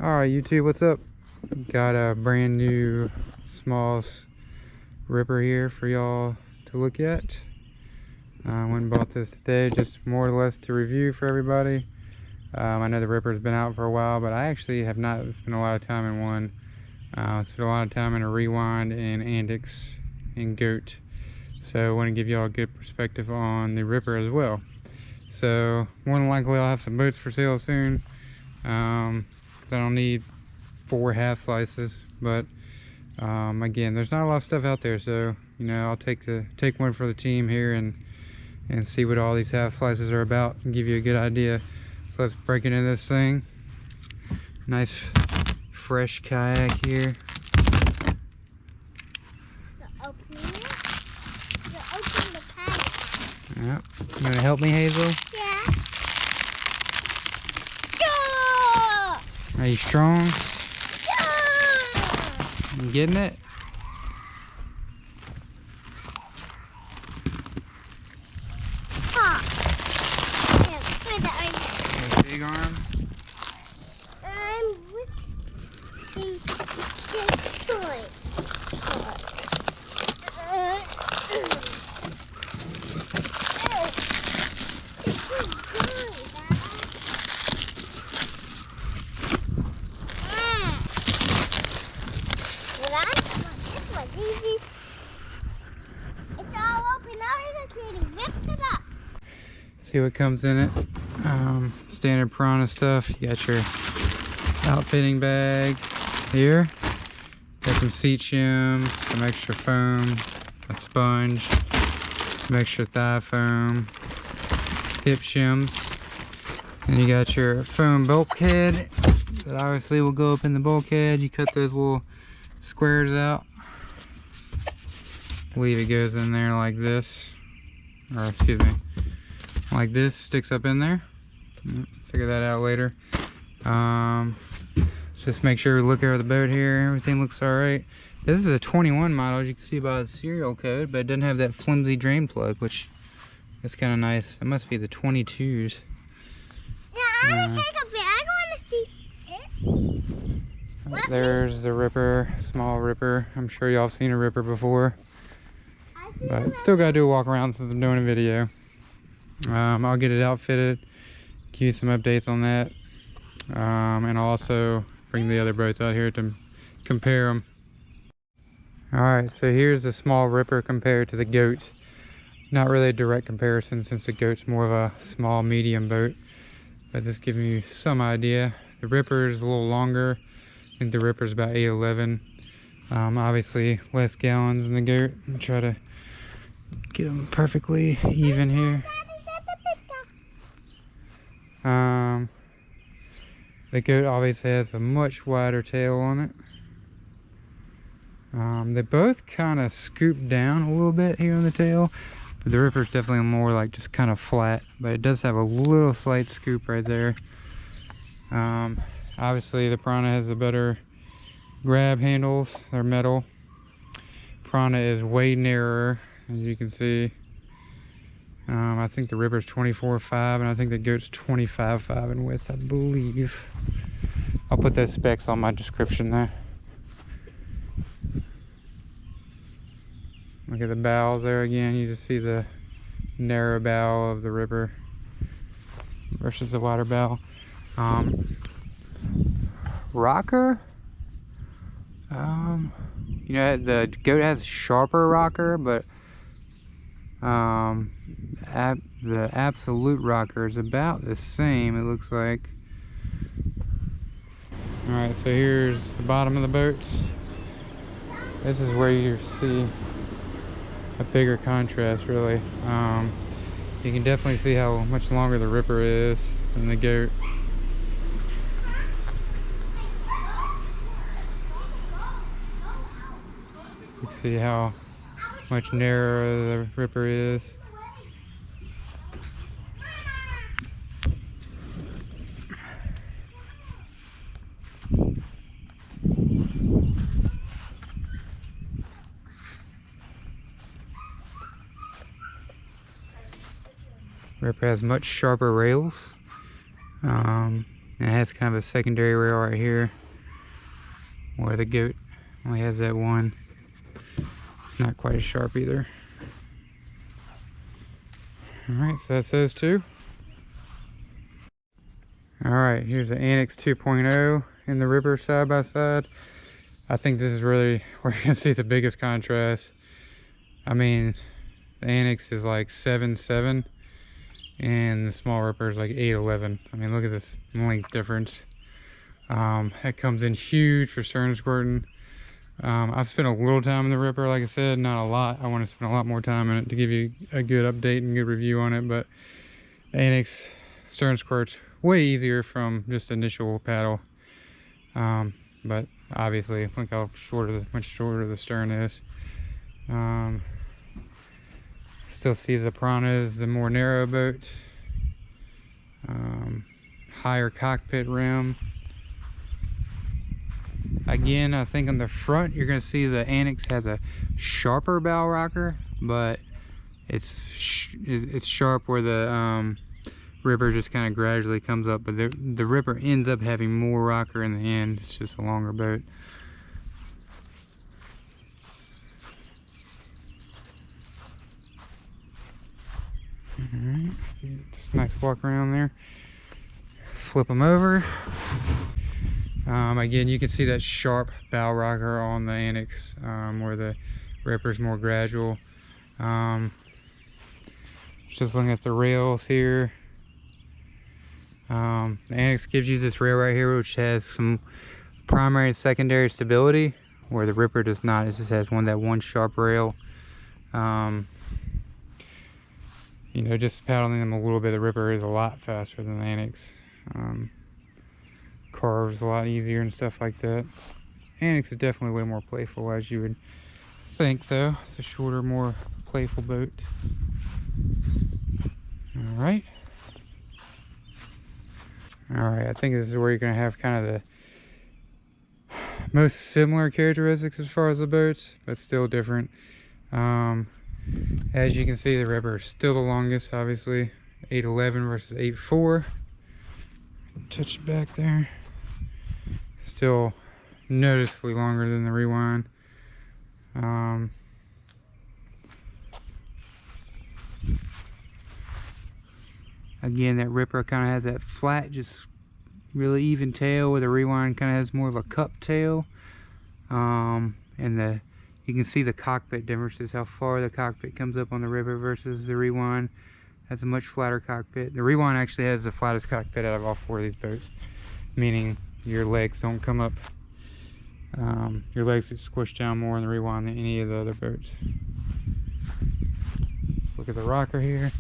Alright YouTube, what's up? Got a brand new small ripper here for y'all to look at. I went and bought this today, just more or less to review for everybody. I know the ripper's been out for a while, but I actually have not spent a lot of time in one. I spent a lot of time in a rewind and Antix and goat. So I want to give y'all a good perspective on the ripper as well. So more than likely I'll have some boats for sale soon. I don't need 4 half slices, but again, there's not a lot of stuff out there, so you know, I'll take one for the team here and see what all these half slices are about and give you a good idea. So let's break into this thing. Nice fresh kayak here. Open the kayak. Yep. You gonna help me, Hazel? Yeah. Are you strong? You getting it? Big arm. I'm with this toy. See what comes in it. Standard Pyranha stuff. You got your outfitting bag here. Got some seat shims, some extra foam, a sponge, some extra thigh foam, hip shims. And you got your foam bulkhead that obviously will go up in the bulkhead. You cut those little squares out. I believe it goes in there like this, or excuse me, like this, sticks up in there. Figure that out later. Just make sure we look over the boat here. Everything looks all right. This is a 21 model, as you can see by the serial code, but it doesn't have that flimsy drain plug, which is kind of nice. It must be the 22s. Yeah, I want to take a bit. I want to see it. There's the ripper, small ripper. I'm sure y'all have seen a ripper before, but still got to do a walk around since I'm doing a video. I'll get it outfitted, give you some updates on that, and I'll also bring the other boats out here to compare them. Alright, so here's the small ripper compared to the goat. Not really a direct comparison since the goat's more of a small medium boat, but this gives you some idea. The ripper is a little longer. I think the ripper's about 8'11". Obviously less gallons than the goat. I'll try to get them perfectly even here. The goat obviously has a much wider tail on it. They both kind of scoop down a little bit here on the tail, but the ripper's definitely more like just kind of flat, but it does have a little slight scoop right there. Obviously the Pyranha has the better grab handles. They're metal. Pyranha is way narrower, as you can see. I think the ripper's 24.5 and I think the goat's 25.5 in width, I believe. I'll put those specs on my description there. Look at the bows there again. You just see the narrow bow of the ripper versus the wider bow. Rocker. You know, the goat has a sharper rocker, but the absolute rocker is about the same, it looks like. Alright, so here's the bottom of the boats. This is where you see a bigger contrast, really. You can definitely see how much longer the ripper is than the goat. You can see how much narrower the ripper is. Ripper has much sharper rails. And it has kind of a secondary rail right here, where the goat only has that one. It's not quite as sharp either. Alright, so that's those two. Alright, here's the Annex 2.0 and the Ripper side by side. I think this is really where you're going to see the biggest contrast. I mean, the Annex is like 7.7 and the small Ripper is like 8.11. I mean, look at this length difference. That comes in huge for stern squirting. I've spent a little time in the Ripper, like I said, not a lot. I want to spend a lot more time in it to give you a good update and good review on it, but the Annex stern squirt's way easier from just initial paddle. But obviously, look how much shorter the stern is. Still see the Pyranha is the more narrow boat. Higher cockpit rim. Again, I think on the front you're going to see the Annex has a sharper bow rocker, but it's sharp where the Ripper just kind of gradually comes up. But the Ripper ends up having more rocker in the end. It's just a longer boat. Alright, it's a nice walk around there. Flip them over. Again, you can see that sharp bow rocker on the Annex, where the Ripper's more gradual. Just looking at the rails here. The Annex gives you this rail right here, which has some primary and secondary stability, where the Ripper does not. It just has that one sharp rail. You know, just paddling them a little bit, the Ripper is a lot faster than the Annex. Carves a lot easier and stuff like that. Annex is definitely way more playful, as you would think, though. It's a shorter, more playful boat. Alright. Alright, I think this is where you're going to have kind of the most similar characteristics as far as the boats, but still different. As you can see, the Ripper is still the longest, obviously. 8.11 versus 8.4. Touch it back there. Still noticeably longer than the Rewind. Again, that Ripper kind of has that flat, just really even tail, where the Rewind kind of has more of a cup tail. And you can see the cockpit differences, how far the cockpit comes up on the Ripper versus the Rewind. Has a much flatter cockpit. The Rewind actually has the flattest cockpit out of all four of these boats, meaning your legs don't come up. Your legs get squished down more in the Rewind than any of the other boats. Let's look at the rocker here.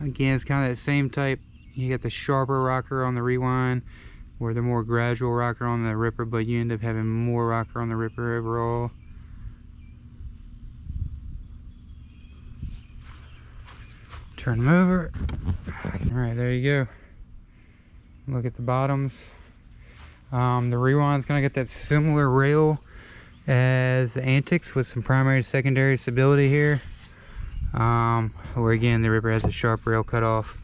Again, it's kind of that same type. You got the sharper rocker on the Rewind, or the more gradual rocker on the Ripper, but you end up having more rocker on the Ripper overall. Turn them over. Alright, there you go. Look at the bottoms. The Rewind's gonna get that similar rail as the Antix with some primary and secondary stability here. Where again the Ripper has a sharp rail cutoff.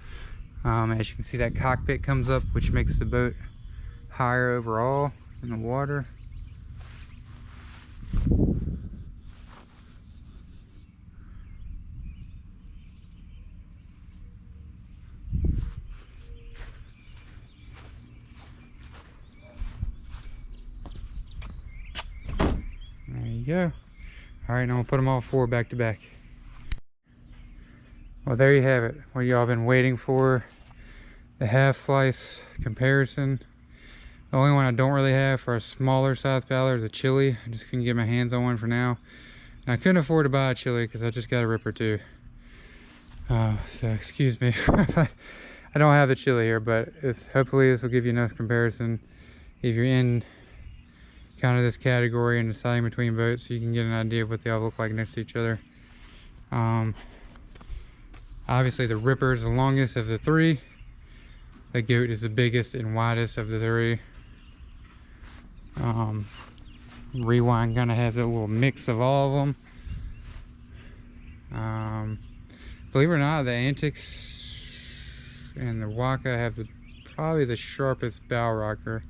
As you can see, that cockpit comes up, which makes the boat higher overall in the water. There you go. Alright, now we'll put them all four back to back. Well, there you have it. What y'all been waiting for. The half slice comparison. The only one I don't really have for a smaller size paddler is a Chili. I just couldn't get my hands on one for now. And I couldn't afford to buy a Chili because I just got a Ripper too. So excuse me if I don't have the Chili here, but hopefully this will give you enough comparison if you're in kind of this category and deciding between boats, so you can get an idea of what they all look like next to each other. Obviously the Ripper is the longest of the three. The Goat is the biggest and widest of the three. Rewind kind of has a little mix of all of them. Believe it or not, the Antix and the Waka have probably the sharpest bow rocker.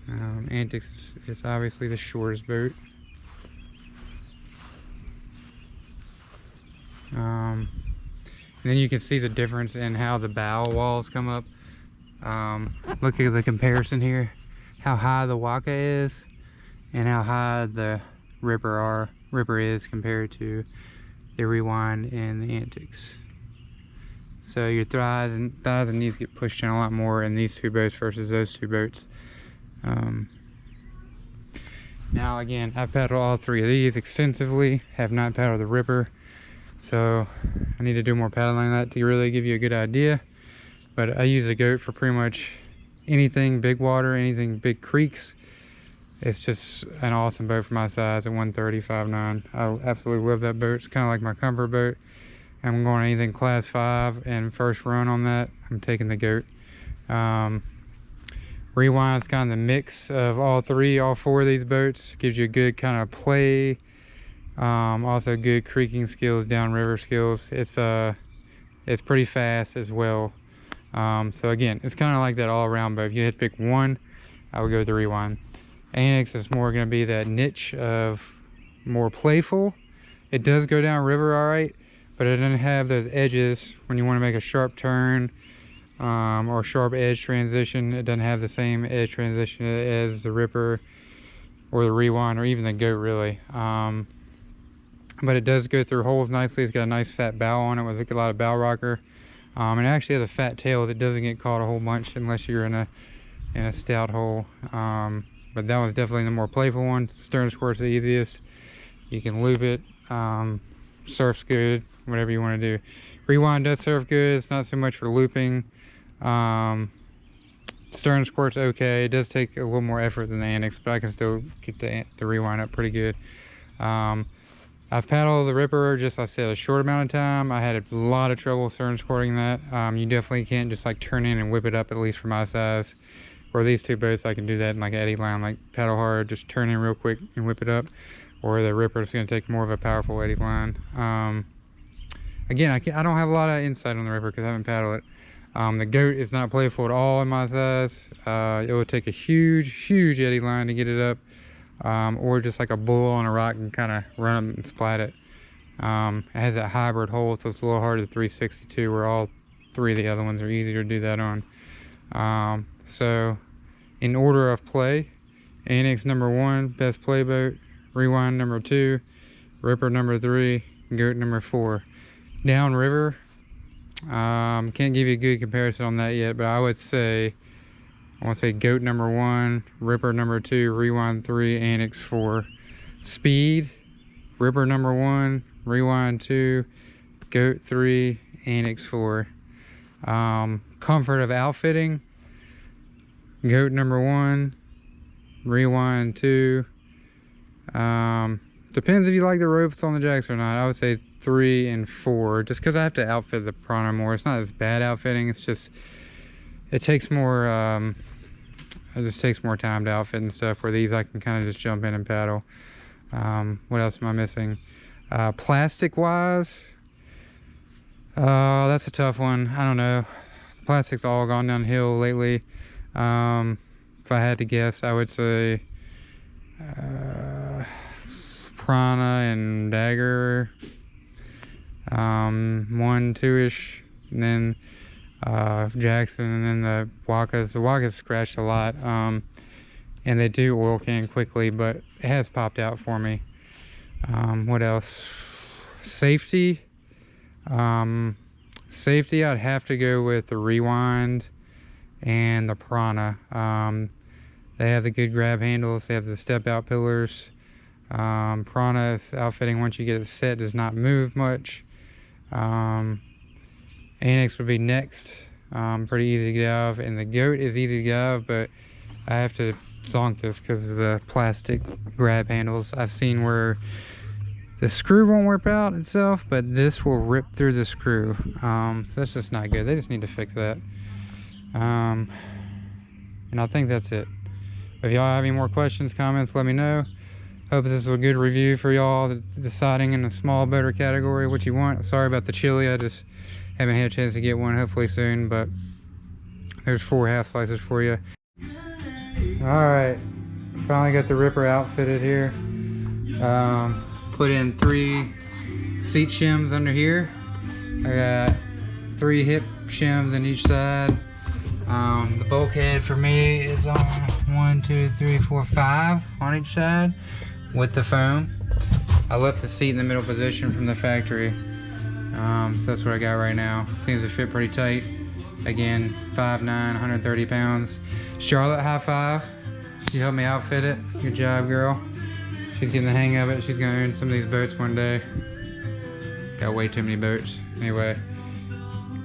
Antix is obviously the shortest boat. And then you can see the difference in how the bow walls come up. Look at the comparison here, how high the Waka is and how high the Ripper is compared to the Rewind and the Antix. So your thighs and knees get pushed in a lot more in these two boats versus those two boats. Now again, I've paddled all three of these extensively, have not paddled the Ripper, so I need to do more paddling on that to really give you a good idea. But I use a goat for pretty much anything big water, anything big creeks. It's just an awesome boat for my size at 135.9. I absolutely love that boat. It's kind of like my comfort boat. I'm going anything class 5 and first run on that, I'm taking the goat. Rewind's kind of the mix of all four of these boats. Gives you a good kind of play. Also good creeking skills, downriver skills. It's pretty fast as well. So again, it's kind of like that all-around boat. If you had to pick one, I would go with the Rewind. Annex is more going to be that niche of more playful. It does go down river all right, but it doesn't have those edges when you want to make a sharp turn or sharp edge transition. It doesn't have the same edge transition as the Ripper or the Rewind or even the goat really. But it does go through holes nicely. It's got a nice fat bow on it with a lot of bow rocker. And it actually has a fat tail that doesn't get caught a whole bunch unless you're in a stout hole. But that was definitely the more playful one. Stern squirt's the easiest. You can loop it. Surf's good, whatever you want to do. Rewind does surf good. It's not so much for looping. Stern squirt's okay. It does take a little more effort than the Annex, but I can still get the Rewind up pretty good. I've paddled the Ripper just, I said, a short amount of time. I had a lot of trouble stern squirting that. You definitely can't just like turn in and whip it up, at least for my size. For these two boats, I can do that in like eddy line, like paddle hard, just turn in real quick and whip it up. Or the Ripper is going to take more of a powerful eddy line. Again, I don't have a lot of insight on the Ripper because I haven't paddled it. The goat is not playful at all in my size. It would take a huge eddy line to get it up. Or just like a bull on a rock and kind of run up and splat it. It has that hybrid hole, so it's a little harder to 362, where all three of the other ones are easier to do that on. So in order of play, Annex number 1, best play boat. Rewind number 2, Ripper number 3, goat number 4. Downriver, can't give you a good comparison on that yet, but I want to say goat number 1, Ripper number 2, Rewind 3, Annex 4. Speed, Ripper number 1, Rewind 2, goat 3, Annex 4. Comfort of outfitting, goat number 1, Rewind 2. Depends if you like the ropes on the jacks or not. I would say 3 and 4, just because I have to outfit the Pyranha more. It's not as bad outfitting, it's just it takes more it just takes more time to outfit and stuff, where these I can kind of just jump in and paddle. What else am I missing? Plastic wise, that's a tough one. I don't know, plastic's all gone downhill lately. If I had to guess, I would say Pyranha and Dagger, 1, 2-ish, and then Jackson, and then the Wakas. The Wakas scratched a lot, and they do oil can quickly, but it has popped out for me. What else? Safety. Safety, I'd have to go with the Rewind and the Pyranha. They have the good grab handles, they have the step out pillars. Pyranha's outfitting, once you get it set, does not move much. Annex would be next. Pretty easy to get out of, and the goat is easy to get out of, but I have to zonk this because of the plastic grab handles. I've seen where the screw won't whip out itself, but this will rip through the screw. So that's just not good. They just need to fix that. And I think that's it. If y'all have any more questions, comments, let me know. Hope this was a good review for y'all deciding in the small boater category what you want. Sorry about the chili. I just Haven't had a chance to get one, hopefully soon, but there's 4 half slices for you. Alright, finally got the ripper outfitted here. Put in 3 seat shims under here. I got 3 hip shims on each side. The bulkhead for me is on 1, 2, 3, 4, 5 on each side with the foam. I left the seat in the middle position from the factory. So that's what I got right now. Seems to fit pretty tight. Again, 5'9", 130 pounds. Charlotte, high five. She helped me outfit it. Good job, girl. She's getting the hang of it. She's gonna own some of these boats one day. Got way too many boats. Anyway,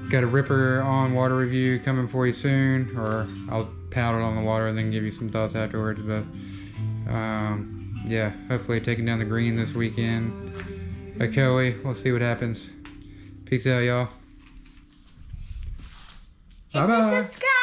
got a ripper on water review coming for you soon, or I'll paddle it on the water and then give you some thoughts afterwards. But yeah, hopefully taking down the green this weekend. Ocoee, we'll see what happens. Peace out, y'all. Hit the subscribe